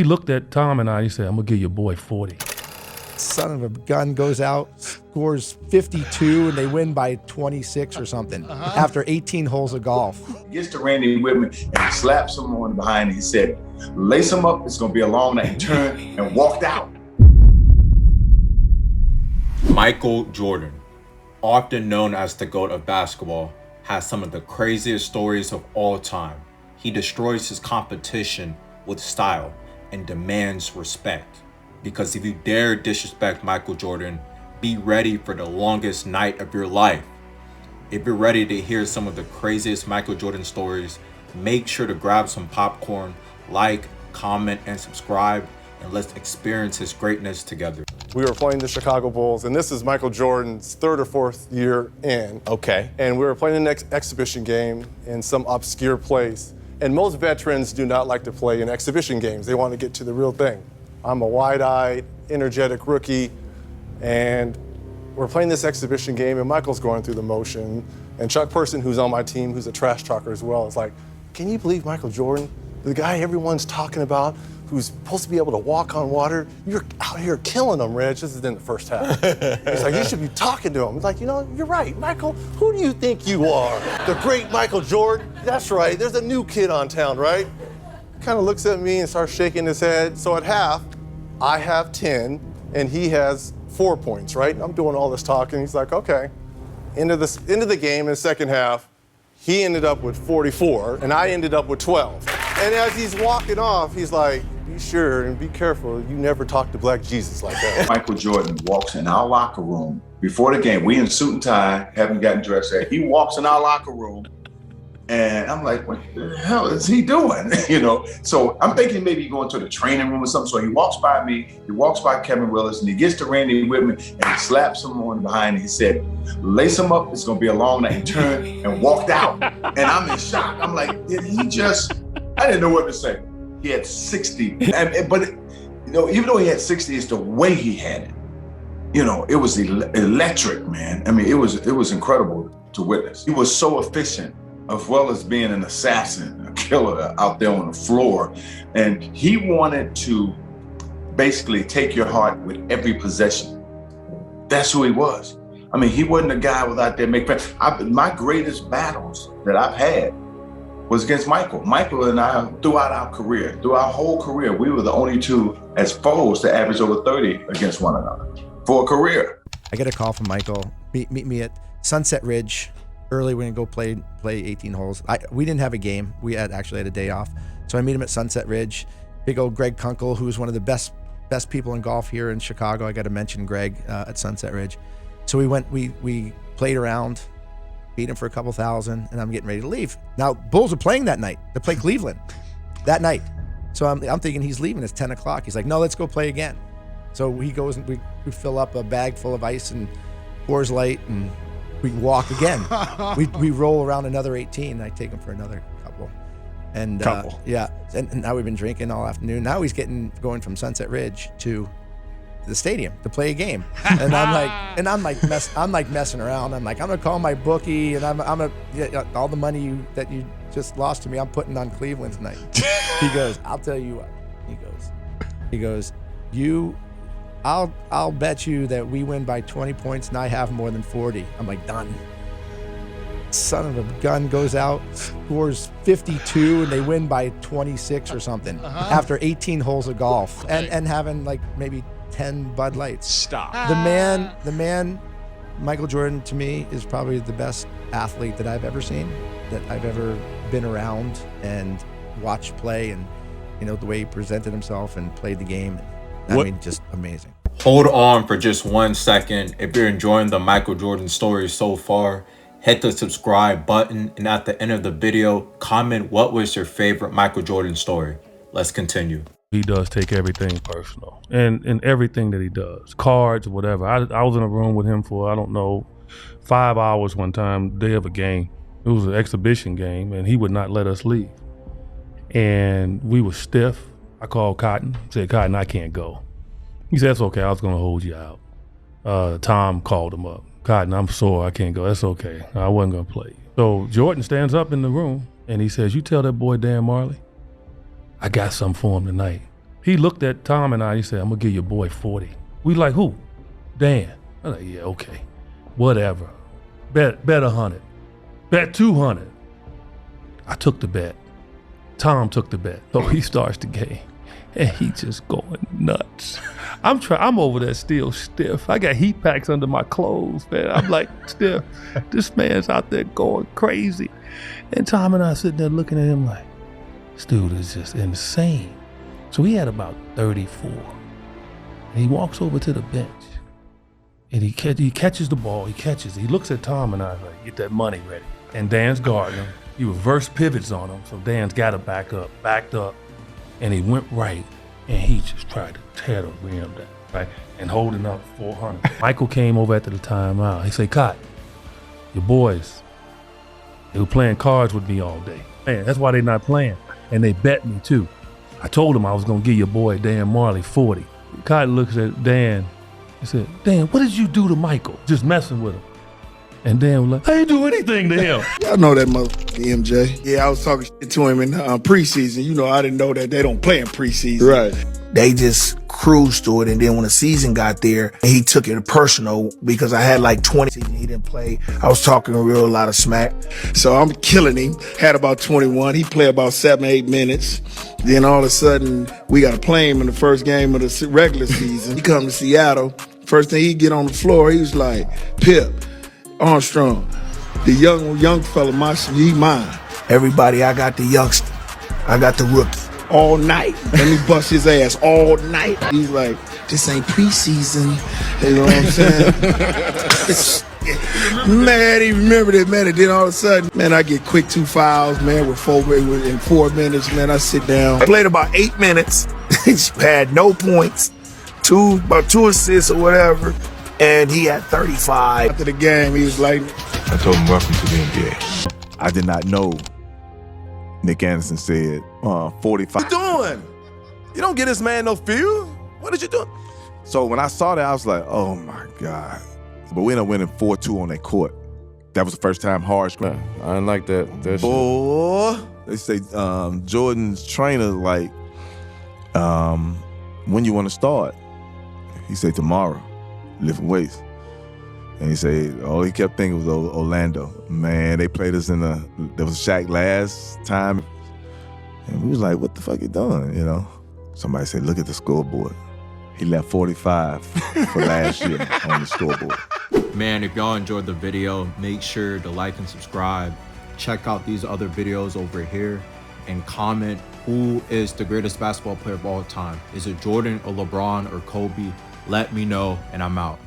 He looked at Tom and I, he said, I'm gonna give your boy 40. Son of a gun goes out, scores 52, and they win by 26 or something after 18 holes of golf. He gets to Randy Whitman and he slaps him on behind and he said, lace him up, it's gonna be a long night. He turned and walked out. Michael Jordan, often known as the GOAT of basketball, has some of the craziest stories of all time. He destroys his competition with style and demands respect. Because if you dare disrespect Michael Jordan, be ready for the longest night of your life. If you're ready to hear some of the craziest Michael Jordan stories, make sure to grab some popcorn, like, comment, and subscribe, and let's experience his greatness together. We were playing the Chicago Bulls, and this is Michael Jordan's third or fourth year in. Okay. And we were playing the next exhibition game in some obscure place. And most veterans do not like to play in exhibition games. They want to get to the real thing. I'm a wide-eyed, energetic rookie, and we're playing this exhibition game, and Michael's going through the motion. And Chuck Person, who's on my team, who's a trash talker as well, is like, can you believe Michael Jordan, the guy everyone's talking about, who's supposed to be able to walk on water, you're out here killing him, Reg. This is in the first half. He's like, you should be talking to him. He's like, you know, you're right, Michael, who do you think you are? The great Michael Jordan? That's right, there's a new kid on town, right? Kind of looks at me and starts shaking his head. So at half, I have 10 and he has 4 points, right? I'm doing all this talking. He's like, okay. Into the game in the second half, he ended up with 44 and I ended up with 12. And as he's walking off, he's like, be sure and be careful. You never talk to Black Jesus like that. Michael Jordan walks in our locker room before the game. We in suit and tie, haven't gotten dressed yet. He walks in our locker room and I'm like, what the hell is he doing? You know, so I'm thinking maybe going to the training room or something. So he walks by me, he walks by Kevin Willis, and he gets to Randy Whitman and he slaps him on behind and he said, lace him up, it's gonna be a long night. He turned and walked out. And I'm in shock. I'm like, did he just, I didn't know what to say. He had 60, but you know, even though he had 60, it's the way he had it. You know, it was electric, man. I mean, it was incredible to witness. He was so efficient, as well as being an assassin, a killer out there on the floor. And he wanted to basically take your heart with every possession. That's who he was. I mean, he wasn't a guy without there making friends. My greatest battles that I've had was against Michael. Michael and I, throughout our career, through our whole career, we were the only two as foes to average over 30 against one another for a career. I get a call from Michael, meet me at Sunset Ridge. Early, we're gonna go play 18 holes. We didn't have a game. We actually had a day off. So I meet him at Sunset Ridge. Big old Greg Kunkel, who's one of the best people in golf here in Chicago. I got to mention Greg at Sunset Ridge. So we played around, beat him for a couple thousand, and I'm getting ready to leave. Now, Bulls are playing that night. They play Cleveland that night. So I'm thinking he's leaving. It's 10 o'clock. He's like, no, let's go play again. So he goes and we fill up a bag full of ice and Coors Light, and we walk again. we roll around another 18, and I take him for another couple. And yeah, and now we've been drinking all afternoon. Now he's going from Sunset Ridge to the stadium to play a game. And I'm like messing around. I'm like, I'm gonna call my bookie, and all the money that you just lost to me, I'm putting on Cleveland tonight. He goes, I'll tell you what. He goes, I'll bet you that we win by 20 points and I have more than 40. I'm like, done. Son of a gun goes out, scores 52, and they win by 26 or something after 18 holes of golf and having like maybe 10 Bud Lights. Stop. The man, Michael Jordan, to me, is probably the best athlete that I've ever seen, that I've ever been around and watched play, and you know the way he presented himself and played the game. I mean, just amazing. Hold on for just 1 second. If you're enjoying the Michael Jordan story so far, hit the subscribe button, and at the end of the video, comment what was your favorite Michael Jordan story. Let's continue. He does take everything personal, and everything that he does, cards, whatever. I was in a room with him for, I don't know, 5 hours one time, day of a game. It was an exhibition game, and he would not let us leave. And we were stiff. I called Cotton, said, Cotton, I can't go. He said, that's okay, I was gonna hold you out. Tom called him up. Cotton, I'm sore, I can't go. That's okay, I wasn't gonna play. So Jordan stands up in the room and he says, you tell that boy Dan Marley, I got something for him tonight. He looked at Tom and I, he said, I'm gonna give your boy 40. We like, who? Dan. I'm like, yeah, okay, whatever. Bet 100, bet 200. I took the bet. Tom took the bet. So he starts the game and he just going nuts. I'm over there still stiff. I got heat packs under my clothes, man. I'm like stiff. This man's out there going crazy. And Tom and I sitting there looking at him like, this dude is just insane. So he had about 34. And he walks over to the bench and he catches the ball. He looks at Tom and I like, get that money ready. And Dan's guarding him. He reverse pivots on him. So Dan's got to backed up. And he went right and he just tried to tear the rim down, right? And holding up 400. Michael came over after the timeout. He said, Cott, your boys, they were playing cards with me all day. Man, that's why they not playing. And they bet me too. I told him I was gonna give your boy Dan Marley 40. Cott looks at Dan. He said, Dan, what did you do to Michael? Just messing with him. And Dan was like, I didn't do anything to him. Y'all know that motherfucker MJ. Yeah, I was talking shit to him in preseason. You know, I didn't know that they don't play in preseason. Right. They just cruised through it, and then when the season got there, he took it personal because I had like 20 seasons he didn't play. I was talking a lot of smack. So I'm killing him. Had about 21. He played about 7-8 minutes. Then all of a sudden, we got to play him in the first game of the regular season. He come to Seattle. First thing he get on the floor, he was like, Pip, Armstrong, the young fella, he mine. Everybody, I got the youngster. I got the rookie. All night. Let me bust his ass all night. He's like, this ain't preseason. You know what I'm saying? Man, he remembered it, man. And then all of a sudden, man, I get quick 2 fouls, man, in 4 minutes, man. I sit down. I played about 8 minutes. Had no points. About 2 assists or whatever. And he had 35. After the game, he was like, I told him, welcome to the NBA. I did not know Nick Anderson said 45. What you doing? You don't get this man no field. What did you do? So when I saw that, I was like, oh my God. But we ended up winning 4-2 on that court. That was the first time hard screen. I didn't like that Boy, they say Jordan's trainer like, when you want to start? He said tomorrow, lifting weights. And he said, all he kept thinking was Orlando. Man, they played us there was Shaq last time. And we was like, what the fuck you doing, you know? Somebody said, look at the scoreboard. He left 45 for last year on the scoreboard. Man, if y'all enjoyed the video, make sure to like and subscribe. Check out these other videos over here and comment who is the greatest basketball player of all time. Is it Jordan or LeBron or Kobe? Let me know and I'm out.